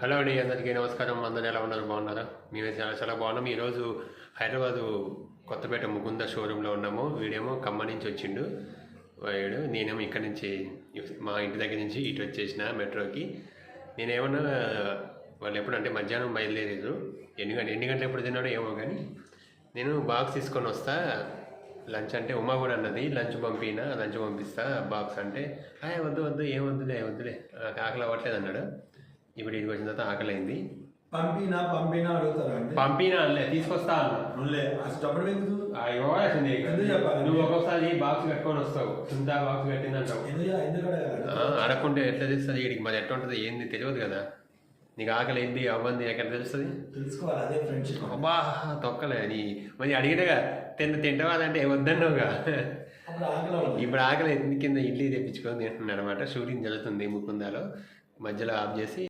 Hello అండి, అందరికీ నమస్కారం. అందరూ ఎలా ఉన్నారు? బాగున్నారా? మేమైతే చాలా చాలా బాగున్నాం. ఈరోజు హైదరాబాదు కొత్తపేట ముకుంద షోరూంలో ఉన్నాము. వీడేమో ఖమ్మం నుంచి వచ్చిండు వాడు, నేనేమో ఇక్కడ నుంచి మా ఇంటి దగ్గర నుంచి ఇటు వచ్చేసిన మెట్రోకి. నేనేమన్నా వాళ్ళు ఎప్పుడంటే మధ్యాహ్నం బయలుదేరారు, ఎన్ని గంటలు ఎప్పుడు తిన్నాడో ఏమో, కానీ నేను బాక్స్ తీసుకొని వస్తా లంచ్ అంటే ఉమా కూడా అన్నది లంచ్ పంపిస్తా బాక్స్ అంటే వద్దు వద్దు ఏం వద్దులే ఆకలి అవ్వట్లేదు అన్నాడు. ఇప్పుడు ఇంటికి వచ్చిన తర్వాత ఆకలి అయింది. పంపినా అడుగుతారా? పంపినా అల్లే తీసుకొస్తా నువ్వు ఒక్కొక్కసారి బాక్స్ కట్టుకొని వస్తావు, సుంత బాక్స్ కట్టిందంటావు. అడగకుంటే ఎట్లా తెలుస్తుంది వీడికి? మరి ఎట్లా ఉంటుంది ఏంది తెలియదు కదా. నీకు ఆకలి ఏంది అవ్వంది ఎక్కడ తెలుస్తుంది? అబ్బా తొక్కలే నీ మరి అడిగినగా తింటావా అంటే వద్దన్నావుగా. ఇప్పుడు ఆకలి కింద ఇడ్లీ తెప్పించుకొని తింటున్నాడు అనమాట. షూటింగ్ జరుగుతుంది ముకుందాలో, మధ్యలో ఆఫ్ చేసి